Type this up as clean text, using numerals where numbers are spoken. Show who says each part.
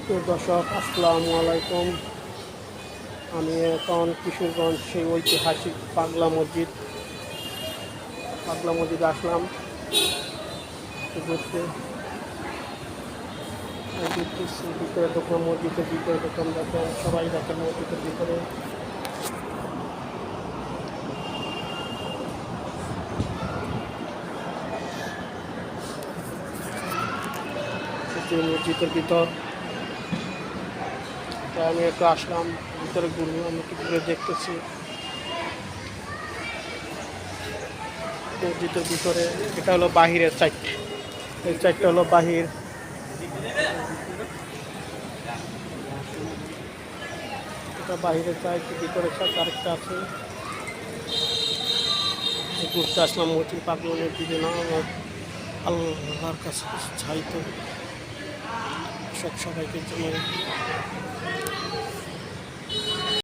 Speaker 1: প্রিয় দর্শক, আসসালামু আলাইকুম। আমি এখন কিশোরগঞ্জ সেই ঐতিহাসিক পাগলা মসজিদে আসলাম ঘুরতে। ভিতরে ঢুকলাম, মসজিদের ভিতরে ঢুকলাম। দেখেন, সবাই দেখেন মসজিদের ভিতরে। মসজিদের ভিতর আমি একটু আসলাম, ভিতরে ঘুরবো। আমি একটু ঘুরে দেখতেছি মসজিদের ভিতরে। এটা হলো বাহিরের সাইড, এই সাইডটা হলো বাহির। এটা বাহিরের সাইড, ভিতরের সাইড আরেকটা আছে। ঘুরতে আসলাম মসজিদ, পাগলা মসজিদে না, আল্লাহর কাছে চাইতো সবাইকে জন্য